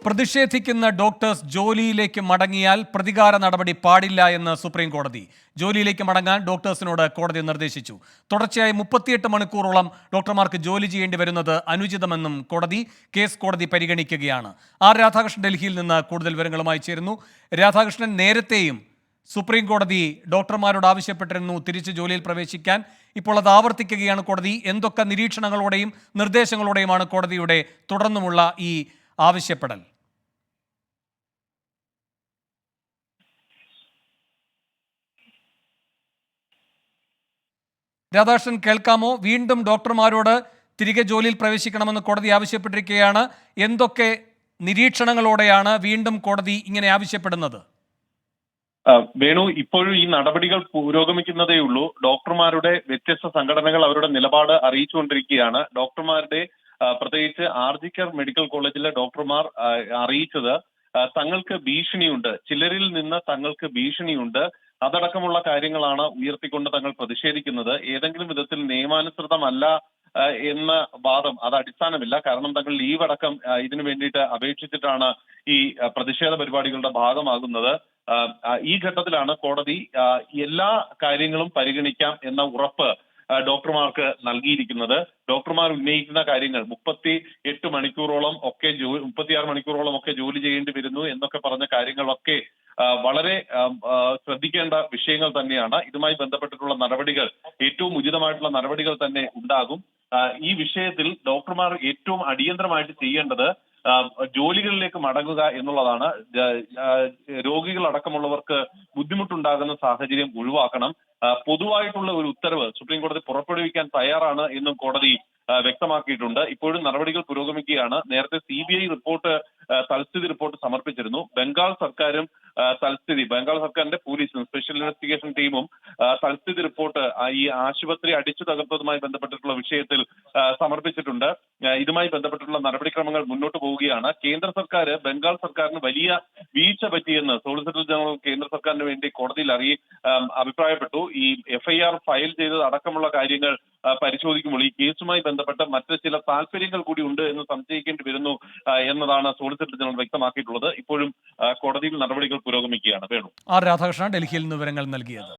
പ്രതിഷേധിക്കുന്ന doctors ജോലിയിലേക്ക് മടങ്ങിയാൽ പ്രതികാര നടപടി പാടില്ല എന്ന് സുപ്രീം കോടതി. ജോലിയിലേക്ക് മടങ്ങാൻ ഡോക്ടേഴ്സിനോട് കോടതി നിർദ്ദേശിച്ചു. തുടർച്ചയായി 38 മണിക്കൂറോളം ഡോക്ടർമാർക്ക് ജോലി ചെയ്യേണ്ടി വരുന്നത് അനുചിതമെന്നും കേസ് കോടതി പരിഗണിക്കുകയാണ്. ആർ രാധാകൃഷ്ണൻ ഡൽഹിയിൽ നിന്ന് കൂടുതൽ വിവരങ്ങളുമായി ചേരുന്നു. രാധാകൃഷ്ണൻ, നേരത്തെയും സുപ്രീം കോടതി ഡോക്ടർമാരോട് ആവശ്യപ്പെട്ടിരുന്നു തിരിച്ച് ജോലിയിൽ പ്രവേശിക്കാൻ. ഇപ്പോൾ അത് ആവർത്തിക്കുകയാണ് കോടതി. എന്തൊക്കെ നിരീക്ഷണങ്ങളോടെയും നിർദ്ദേശങ്ങളോടെയുമാണ് കോടതിയുടെ തുടർന്നുമുള്ള ഈ ആവശ്യപ്പെടൽ? രാധാകൃഷ്ണൻ, കേൾക്കാമോ? വീണ്ടും ഡോക്ടർമാരോട് തിരികെ ജോലിയിൽ പ്രവേശിക്കണമെന്ന് കോടതി ആവശ്യപ്പെട്ടിരിക്കുകയാണ്. എന്തൊക്കെ നിരീക്ഷണങ്ങളോടെയാണ് വീണ്ടും കോടതി ഇങ്ങനെ ആവശ്യപ്പെടുന്നത്? വേണു, ഇപ്പോഴും ഈ നടപടികൾ പുരോഗമിക്കുന്നതേ ഉള്ളൂ. ഡോക്ടർമാരുടെ വ്യത്യസ്ത സംഘടനകൾ അവരുടെ നിലപാട് അറിയിച്ചുകൊണ്ടിരിക്കുകയാണ്. ഡോക്ടർമാരുടെ പ്രത്യേകിച്ച് ആർജിക്കർ മെഡിക്കൽ കോളേജിലെ ഡോക്ടർമാർ അറിയിച്ചത് തങ്ങൾക്ക് ഭീഷണിയുണ്ട്, ചിലരിൽ നിന്ന് തങ്ങൾക്ക് ഭീഷണിയുണ്ട്, അതടക്കമുള്ള കാര്യങ്ങളാണ് ഉയർത്തിക്കൊണ്ട് തങ്ങൾ പ്രതിഷേധിക്കുന്നത്. ഏതെങ്കിലും വിധത്തിൽ നിയമാനുസൃതമല്ല എന്ന വാദം അത് അടിസ്ഥാനമില്ല. കാരണം തങ്ങൾ ലീവ് അടക്കം ഇതിനു വേണ്ടിയിട്ട് അപേക്ഷിച്ചിട്ടാണ് ഈ പ്രതിഷേധ പരിപാടികളുടെ ഭാഗമാകുന്നത്. ഈ ഘട്ടത്തിലാണ് കോടതി എല്ലാ കാര്യങ്ങളും പരിഗണിക്കാം എന്ന ഉറപ്പ് ഡോക്ടർമാർക്ക് നൽകിയിരിക്കുന്നത്. ഡോക്ടർമാർ ഉന്നയിക്കുന്ന കാര്യങ്ങൾ 38 മണിക്കൂറോളം ഒക്കെ 36 മണിക്കൂറോളം ഒക്കെ ജോലി ചെയ്യേണ്ടി വരുന്നു എന്നൊക്കെ പറഞ്ഞ കാര്യങ്ങളൊക്കെ വളരെ ശ്രദ്ധിക്കേണ്ട വിഷയങ്ങൾ തന്നെയാണ്. ഇതുമായി ബന്ധപ്പെട്ടിട്ടുള്ള നടപടികൾ, ഏറ്റവും ഉചിതമായിട്ടുള്ള നടപടികൾ തന്നെ ഉണ്ടാകും. ഈ വിഷയത്തിൽ ഡോക്ടർമാർ ഏറ്റവും അടിയന്തരമായിട്ട് ചെയ്യേണ്ടത് ജോലികളിലേക്ക് മടങ്ങുക എന്നുള്ളതാണ്. രോഗികളടക്കമുള്ളവർക്ക് ബുദ്ധിമുട്ടുണ്ടാകുന്ന സാഹചര്യം ഒഴിവാക്കണം. പൊതുവായിട്ടുള്ള ഒരു ഉത്തരവ് സുപ്രീം കോടതി പുറപ്പെടുവിക്കാൻ തയ്യാറാണ് എന്നും കോടതി വ്യക്തമാക്കിയിട്ടുണ്ട്. ഇപ്പോഴും നടപടികൾ പുരോഗമിക്കുകയാണ്. നേരത്തെ CBI റിപ്പോർട്ട്, തൽസ്ഥിതി റിപ്പോർട്ട് സമർപ്പിച്ചിരുന്നു. ബംഗാൾ സർക്കാരിന്റെ പോലീസും സ്പെഷ്യൽ ഇൻവെസ്റ്റിഗേഷൻ ടീമും തൽസ്ഥിതി റിപ്പോർട്ട് ഈ ആശുപത്രി അടിച്ചു തകർത്തതുമായി ബന്ധപ്പെട്ടിട്ടുള്ള വിഷയത്തിൽ സമർപ്പിച്ചിട്ടുണ്ട്. ഇതുമായി ബന്ധപ്പെട്ടിട്ടുള്ള നടപടിക്രമങ്ങൾ മുന്നോട്ട് പോവുകയാണ്. കേന്ദ്ര സർക്കാർ ബംഗാൾ സർക്കാരിന് വലിയ വീഴ്ച പറ്റിയെന്ന് സോളിസിറ്റർ ജനറൽ കേന്ദ്ര സർക്കാരിന് വേണ്ടി കോടതിയിൽ അഭിപ്രായപ്പെട്ടു. ഈ FIR ഫയൽ ചെയ്തത് അടക്കമുള്ള കാര്യങ്ങൾ പരിശോധിക്കുമ്പോൾ ഈ കേസുമായി ബന്ധപ്പെട്ട് മറ്റ് ചില താല്പര്യങ്ങൾ കൂടി ഉണ്ട് എന്ന് സംശയിക്കേണ്ടി വരുന്നു എന്നതാണ് സോളിസിറ്റർ ജനറൽ വ്യക്തമാക്കിയിട്ടുള്ളത്. ഇപ്പോഴും കോടതിയിൽ നടപടികൾ പുരോഗമിക്കുകയാണ്. വേണു. ആർ രാധാകൃഷ്ണൻ ഡൽഹിയിൽ നിന്ന് വിവരങ്ങൾ നൽകിയത്.